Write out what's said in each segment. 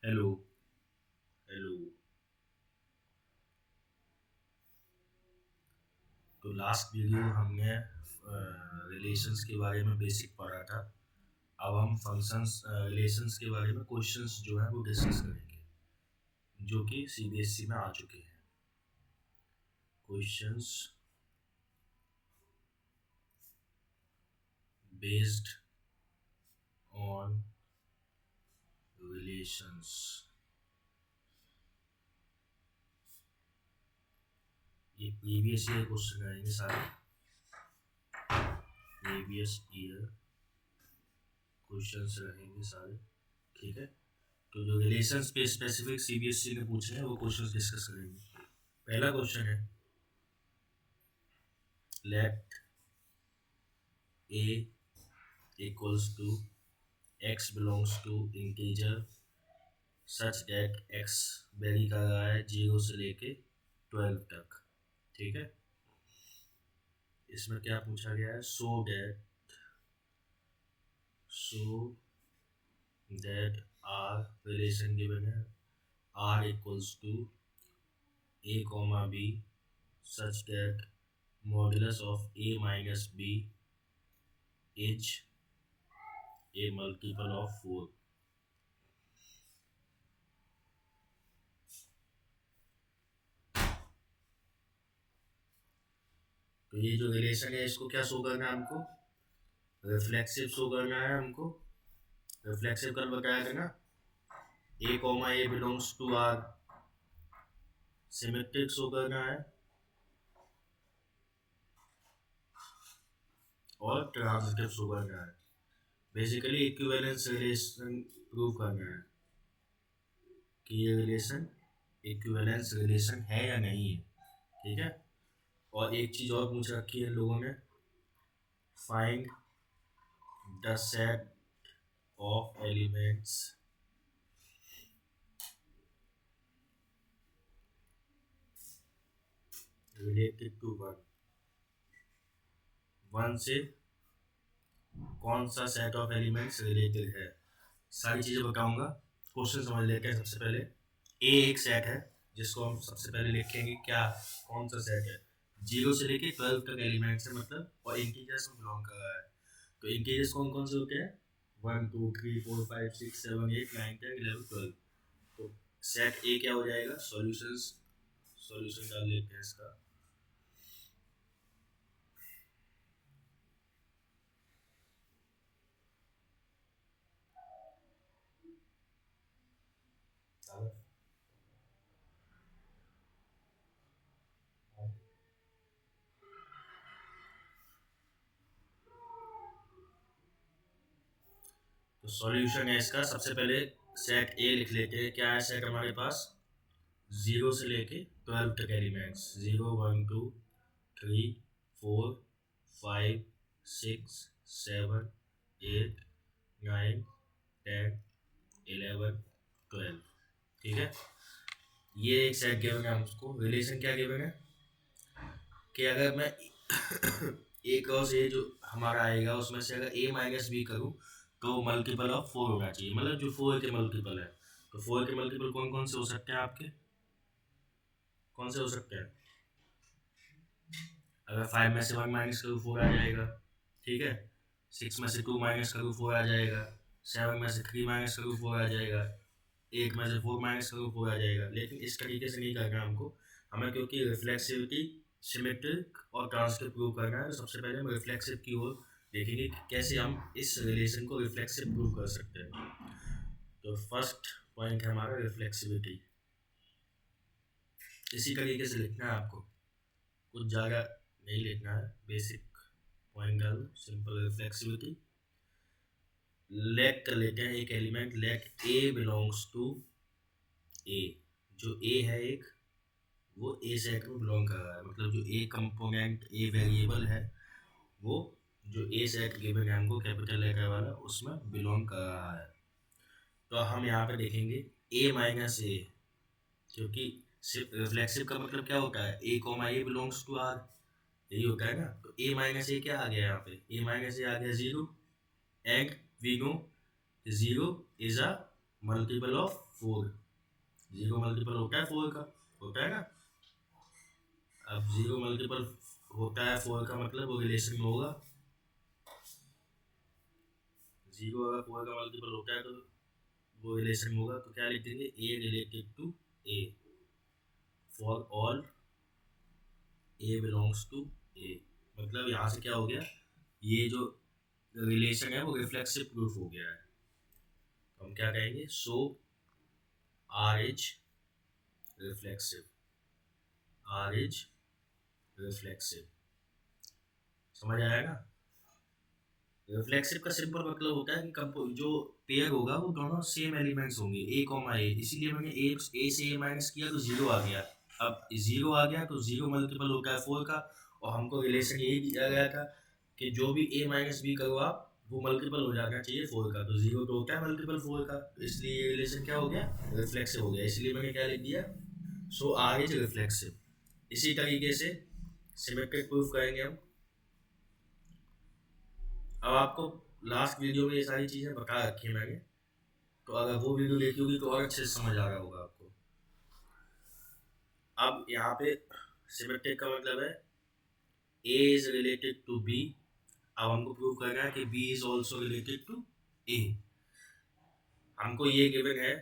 Hello. Hello. तो last video हमने relations के बारे में बेसिक पढ़ा था। अब हम फंक्शंस रिलेशंस के बारे में क्वेश्चंस जो है वो डिस्कस करेंगे, जो कि सीबीएसई में आ चुके हैं। Questions based on relations. ये प्रीवियस ईयर क्वेश्चन आएंगे सारे, प्रीवियस ईयर क्वेश्चंस रहेंगे सारे। ठीक है, तो जो रिलेशंस पे स्पेसिफिक सीबीएसई ने पूछे हैं वो क्वेश्चंस डिस्कस करेंगे। पहला क्वेश्चन है, late a equals to x belongs to integer such that x very कर रहा है 0 से लेके 12 तक। ठीक है, इसमें क्या पूछा गया है, so that R relation given है, r equals to a comma b such that modulus of a minus b is a multiple of 4। तो ये जो रिलेशन है इसको क्या शो करना है हमको, रिफ्लेक्सिव शो करना है हमको। रिफ्लेक्सिव कर बताया था ना, a comma a belongs to R, symmetric show करना है और ट्रांजिटिव शो करना है। बेसिकली इक्विवेलेंस रिलेशन प्रूव करना है कि ये रिलेशन इक्विवेलेंस रिलेशन है या नहीं है। ठीक है, और एक चीज और पूछ रखी है लोगों ने, find the set of elements related to one. One से कौन सा सेट ऑफ एलिमेंट्स रिलेटेड है, सारी चीजें बताऊंगा। क्वेश्चन समझ लेते हैं। सबसे पहले ए एक सेट है जिसको हम सबसे पहले लिखेंगे, क्या कौन सा सेट है, 0 से लेके 12 तक एलिमेंट्स है मतलब, और इंटीजर्स में बिलोंग कर रहा है। तो इंटीजर्स कौन कौन से होते हैं, 1 2 3 4 5 6 7 8 9 10 11 12। तो सेट ए क्या हो जाएगा, सॉल्यूशन डाल लेते हैं इसका। तो सॉल्यूशन है इसका, सबसे पहले सेट ए लिख लेते हैं। क्या है सेट हमारे पास, 0 से लेके 12 तक एलिमेंट्स, 0 1 2 3 4 5 6 7 8 9 10 11 12। ठीक है, ये एक सेट गिवन है हमको। रिलेशन क्या गिवन है कि अगर मैं ए क्रॉस ए जो हमारा आएगा उसमें से अगर ए माइनस बी करूँ तो मल्टीपल ऑफ 4 होना चाहिए, मतलब जो 4 के मल्टीपल है। तो 4 के मल्टीपल कौन कौन से हो सकते हैं आपके, कौन से हो सकते हैं, अगर 5 में से 1 माइनस करूँ 4 आ जाएगा। ठीक है, 6 में से 2 माइनस करूँ 4 आ जाएगा, 7 में से 3 माइनस करूँ 4 आ जाएगा, 8 में से 4 माइनस करूँ 4 आ जाएगा। लेकिन इस तरीके से नहीं करना हमको, हमें क्योंकि रिफ्लेक्सिविटी सिमेट्रिक और ट्रांजिटिव प्रूव करना है। तो सबसे पहले हम रिफ्लेक्सिव की ओर देखेंगे कि कैसे हम इस रिलेशन को रिफ्लेक्सिव प्रूव कर सकते हैं। तो फर्स्ट पॉइंट है हमारा रिफ्लेक्सिविटी। इसी तरीके से लिखना है आपको, कुछ ज़्यादा नहीं लिखना है, बेसिक पॉइंट डालो, सिंपल रिफ्लेक्सिविटी। लेट कर लेते हैं एक element, let a belongs to A. जो ए है एक, वो ए सेट में बिलोंग कर रहा है, मतलब जो ए कंपोनेंट ए वेरिएबल है वो जो ए सेट गिवन है हमको कैपिटल लेटर वाला उसमें बिलोंग कर रहा है। तो हम यहाँ पे देखेंगे ए माइनस ए, क्योंकि रिफ्लेक्सिव का मतलब क्या होता है, a comma a belongs to R, यही होता है ना। तो ए माइनस ए क्या आ गया यहाँ पे, ए माइनस ए आ गया 0, and we know 0 is a multiple of 4। 0 multiple होता है 4 का, होता है ना। अब 0 मल्टीपल होता है 4 का मतलब वो रिलेशन में होगा। 0 अगर 4 का मल्टीपल होता है तो वो रिलेशन में होगा। तो क्या लिख देंगे, a related to a, for all a belongs to A. मतलब यहाँ से क्या हो गया, ये जो रिलेशन है वो रिफ्लेक्सिव प्रूफ हो गया है। तो हम क्या कहेंगे, so R is reflexive, R is reflexive. समझ आया ना। रिफ्लेक्सिव का सिंपल मतलब होता है कि जो पेयर होगा वो दोनों सेम एलिमेंट्स होंगे, ए कॉमा ए। इसीलिए मैंने ए से ए माइनस किया तो 0 आ गया। अब 0 आ गया तो 0 मल्टीपल होता है 4 का, और हमको रिलेशन यही दिया गया था कि जो भी ए माइनस बी करो आप वो मल्टीपल हो जाना चाहिए 4 का। तो 0 तो होता है मल्टीपल 4 का, तो इसलिए ये रिलेशन क्या हो गया, रिफ्लेक्सिव हो गया। इसलिए मैंने क्या लिख दिया, सो आर इज रिफ्लेक्सिव। इसी तरीके से सिमेट्रिक प्रूफ करेंगे हम। अब आपको लास्ट वीडियो में ये सारी चीज़ें बता रखी है मैंने, तो अगर वो वीडियो देखी होगी तो और अच्छे से समझ आ रहा होगा आपको। अब यहाँ पे सिमेट्रिक का मतलब है a is related to b. अब हमको प्रूव करना है कि b is also related to a. हमको ये गिवन है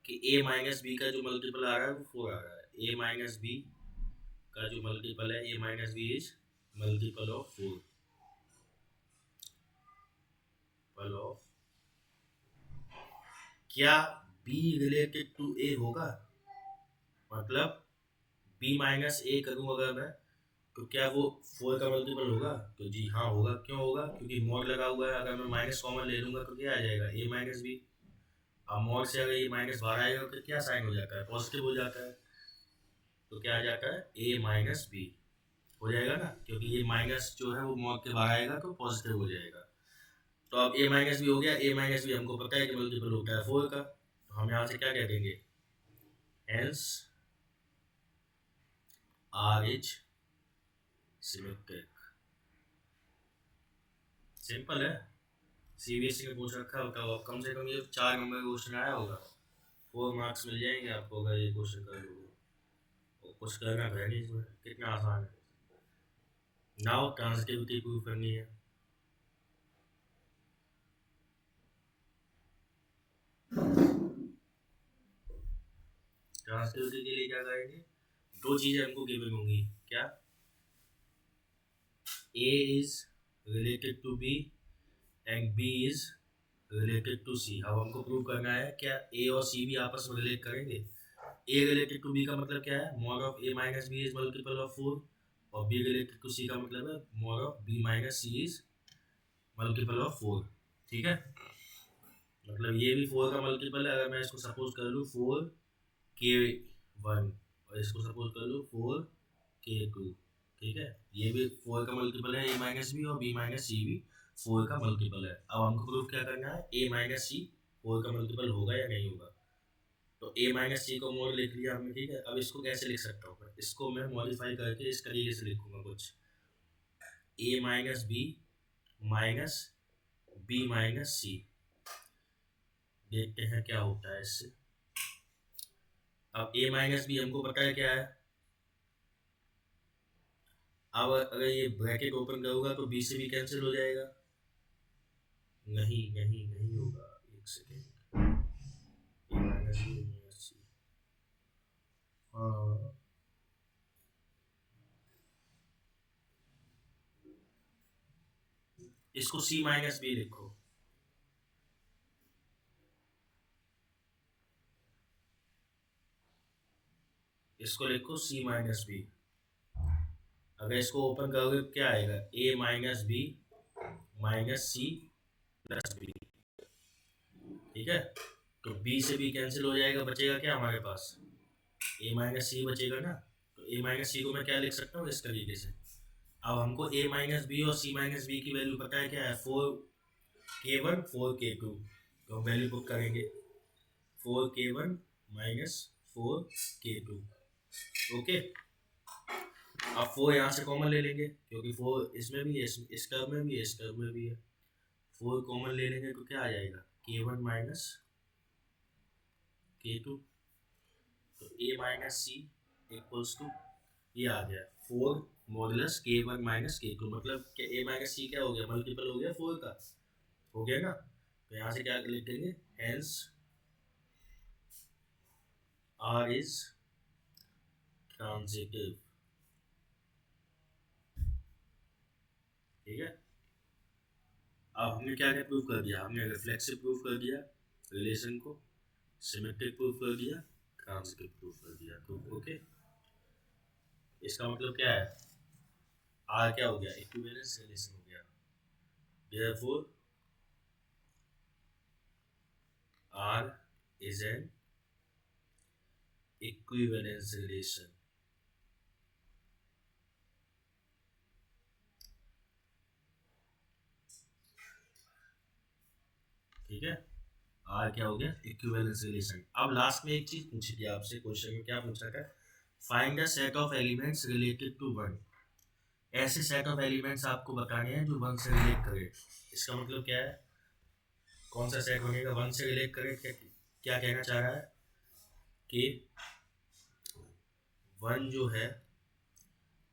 कि ए माइनस बी का जो मल्टीपल आ रहा है वो 4 आ रहा है। ए माइनस बी का जो मल्टीपल है, a minus B is multiple of 4, multiple of. क्या बी रिलेटेड टू ए होगा, मतलब बी माइनस ए करूँ अगर मैं तो क्या वो 4 का मल्टीपल होगा? तो जी हाँ होगा। क्यों होगा? क्योंकि मॉड लगा हुआ है। अगर मैं माइनस कॉमन ले लूँगा तो क्या आ जाएगा, ए माइनस बी। अब मॉड से अगर ये माइनस बाहर आएगा तो क्या साइन हो जाता है, पॉजिटिव हो जाता है। तो क्या आ जाता है, ए माइनस बी हो जाएगा ना, क्योंकि ये माइनस जो है वो मॉड के बाहर आएगा तो पॉजिटिव हो जाएगा। तो अब ए माइनस बी हो गया। ए माइनस बी हमको पता है कि मल्टीपल होता है 4 का, तो हम यहाँ से क्या कह देंगे, hence R is symmetric. Simple है। सीबीएसई में पूछ रखा होता है, कम से कम ये 4 नंबर का क्वेश्चन आया होगा, 4 मार्क्स मिल जाएंगे आपको अगर ये क्वेश्चन कर लोगे। तो कुछ करना है नहीं इसमें, कितना आसान है। नाउ ट्रांजिटिविटी प्रूव करनी है। ट्रांजिटिविटी के लिए क्या करेंगे, दो चीजें हमको गिवन होंगी। क्या, a is related to b and b is related to c. अब हमको प्रूव करना है क्या ए और सी भी आपस में रिलेट करेंगे। ए रिलेटेड टू बी का मतलब क्या है, mod of A minus B is multiple of 4, और बी रिलेटेड टू सी का मतलब है mod of B minus C is multiple of 4। ठीक है, मतलब ये भी 4 का मल्टीपल है। अगर मैं इसको सपोज कर लूँ 4k1 और इसको सपोज कर लूँ 4k2, ठीक है, ये भी 4 का मल्टीपल है, ए माइनस बी, और बी माइनस सी भी 4 का मल्टीपल है। अब हमको प्रूफ क्या करना है, ए माइनस सी 4 का मल्टीपल होगा या नहीं होगा। तो ए माइनस सी को मोड लिख लिया हमने, ठीक है। अब इसको कैसे लिख सकता हूँ, इसको मैं मॉडिफाई करके इस तरीके से लिखूंगा कुछ, a minus b minus b minus c. देखते हैं क्या होता है इससे। अब ए माइनस बी हमको पता है क्या है। अब अगर ये ब्रैकेट ओपन करूंगा तो बी से बी कैंसिल हो जाएगा। नहीं नहीं नहीं होगा, एक सेकेंड। ए माइनस बी माइनस सी, हाँ इसको सी माइनस बी लिखो। इसको लिखो सी माइनस बी। अगर इसको ओपन करोगे तो क्या आएगा, a minus b minus c plus b. ठीक है, तो बी से बी कैंसिल हो जाएगा, बचेगा क्या हमारे पास, ए माइनस सी बचेगा ना। तो ए माइनस सी को मैं क्या लिख सकता हूँ, इस तरीके से। अब हमको ए माइनस बी और सी माइनस बी की वैल्यू पता है क्या है, 4k1 4k2। तो हम वैल्यू पुट करेंगे 4k1 माइनस 4k2। ओके, अब 4 यहाँ से कॉमन ले लेंगे क्योंकि 4 इसमें भी है, इस टर्म में भी है, इस टर्म में भी है। 4 कॉमन ले लेंगे तो क्या आ जाएगा, K1 माइनस K2, तो A minus C equals to ये आ गया 4 मॉडुलस K1 माइनस K2, मतलब क्या A माइनस सी क्या हो गया, मल्टीपल हो गया 4 का, हो गया ना। तो यहाँ से क्या लिख देंगे, हेंस R इज ट्रांजिटिव, ठीक है। अब हमने क्या क्या प्रूव कर दिया, हमने रिफ्लेक्सिव प्रूव कर दिया रिलेशन को, सिमेट्रिक प्रूव कर दिया, ट्रांजिटिव प्रूव कर दिया। तो ओके, इसका मतलब क्या है, आर क्या हो गया, इक्विवेलेंस रिलेशन हो गया। Therefore R is an equivalence relation, ठीक है। आर क्या हो गया, इक्विवेलेंस रिलेशन। अब लास्ट में एक चीज पूछी थी आपसे, क्वेश्चन में क्या पूछा था, find the set of elements related to one. ऐसे सेट ऑफ एलिमेंट्स आपको बताने हैं जो वन से रिलेट करे। इसका मतलब क्या है, कौन सा सेट बनेगा वन से रिलेट करे, क्या कहना चाह रहा है कि वन जो है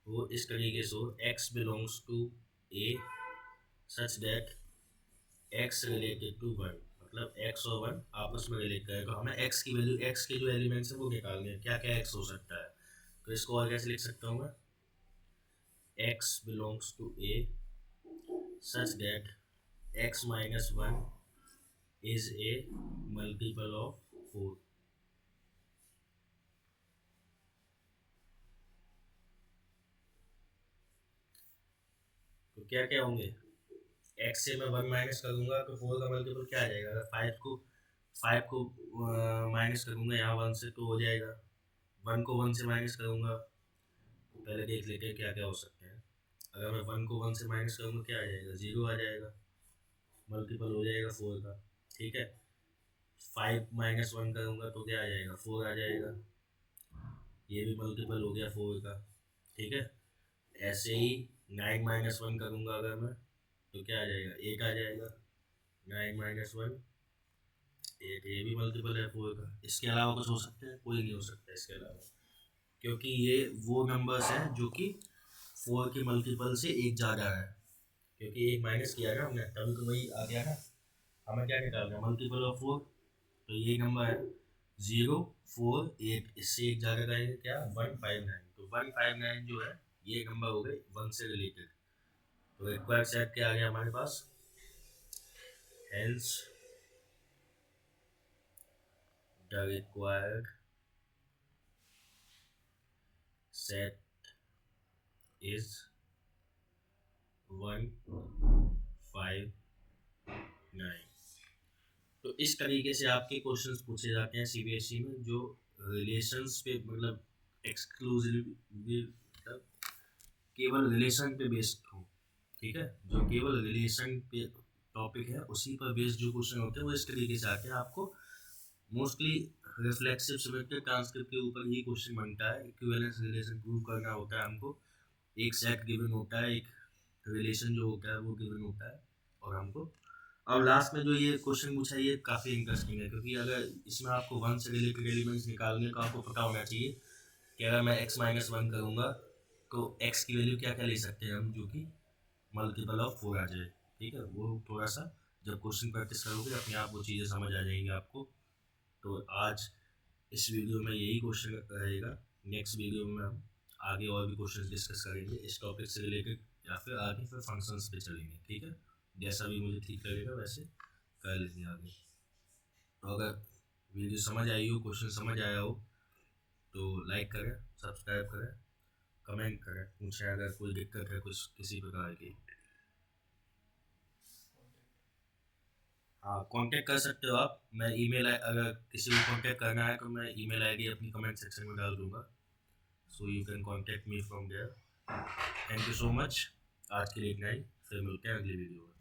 वो इस तरीके से x belongs to a such that x related to one, मतलब x और वन आपस में रिलेट करें। तो हमें x की वैल्यू, x के जो एलिमेंट्स है वो निकालने हैं, क्या क्या x हो सकता है। तो इसको और कैसे लिख सकता हूँ मैं, x belongs to a such that x minus one is a multiple of 4। तो क्या क्या होंगे, x से मैं 1 माइनस करूंगा तो 4 का मल्टीपल क्या आ जाएगा, अगर 5 को माइनस करूंगा यहाँ 1 से तो हो जाएगा, 1 को 1 से माइनस करूंगा तो पहले देख लेते हैं क्या क्या हो सकते हैं। अगर मैं 1 को 1 से माइनस करूंगा क्या आ जाएगा, 0 आ जाएगा, मल्टीपल हो जाएगा 4 का, ठीक है। 5 माइनस 1 करूंगा तो क्या आ जाएगा, 4 आ जाएगा, ये भी मल्टीपल हो गया 4 का, ठीक है। ऐसे ही 9 माइनस 1 करूंगा अगर मैं तो क्या आ जाएगा, 8 आ जाएगा, 9 माइनस 1 8, ये भी मल्टीपल है 4 का। इसके अलावा कुछ हो सकता है, कोई नहीं हो सकता इसके अलावा, क्योंकि ये वो नंबर्स हैं जो कि 4 के मल्टीपल से एक ज़्यादा है, क्योंकि एक माइनस किया ना हमने तभी तो वही आ गया ना। हमें क्या निकालना है, मल्टीपल ऑफ 4, तो ये नंबर है 0 4 8, इससे एक ज़्यादा का है क्या 159, तो 159 जो है ये नंबर हो गए 1 से रिलेटेड। तो रिक्वायर्ड सेट क्या आ गया हमारे पास, hence the required set is 159। तो इस तरीके से आपके क्वेश्चंस पूछे जाते हैं सीबीएसई में, जो रिलेशंस पे मतलब एक्सक्लूसिव केवल रिलेशन पे बेस्ड हो, ठीक है। जो केवल रिलेशन पे टॉपिक है उसी पर बेस्ड जो क्वेश्चन होते हैं वो इस तरीके से आते हैं। आपको मोस्टली रिफ्लेक्सिव सिमेट्रिक ट्रांसक्रिप्ट के ऊपर ही क्वेश्चन बनता है, इक्विवेलेंस रिलेशन प्रूव करना होता है हमको, एक सेट गिवन होता है, एक रिलेशन जो होता है वो गिवन होता है और हमको। अब लास्ट में जो ये क्वेश्चन पूछा है ये काफ़ी इंटरेस्टिंग है, क्योंकि अगर इसमें आपको वन से रिलेटेड एलिमेंट्स निकालने का आपको पता होना चाहिए कि अगर मैं x माइनस 1 करूँगा तो x की वैल्यू क्या क्या ले सकते हैं हम, जो कि मल्टीपल ऑफ 4 आ जाए, ठीक है। वो थोड़ा सा जब क्वेश्चन प्रैक्टिस करोगे अपने आप वो चीज़ें समझ आ जाएंगी आपको। तो आज इस वीडियो में यही क्वेश्चन रहेगा, नेक्स्ट वीडियो में हम आगे और भी क्वेश्चन डिस्कस करेंगे इस टॉपिक से रिलेटेड, या फिर आगे फिर फंक्शंस पे चलेंगे, ठीक है। जैसा भी मुझे ठीक लगेगा वैसे कर लेंगे आगे। तो अगर वीडियो समझ आई हो, क्वेश्चन समझ आया हो तो लाइक करें, सब्सक्राइब करें, कमेंट करें, पूछें अगर कोई दिक्कत है कुछ किसी प्रकार की। हाँ, कांटेक्ट कर सकते हो आप, मैं ईमेल, अगर किसी को कांटेक्ट करना है तो मैं ईमेल आईडी अपनी कमेंट सेक्शन में डाल दूंगा, so you can contact me from there. Thank you so much, आज के लिए इतना ही, फिर मिलते हैं अगली वीडियो में।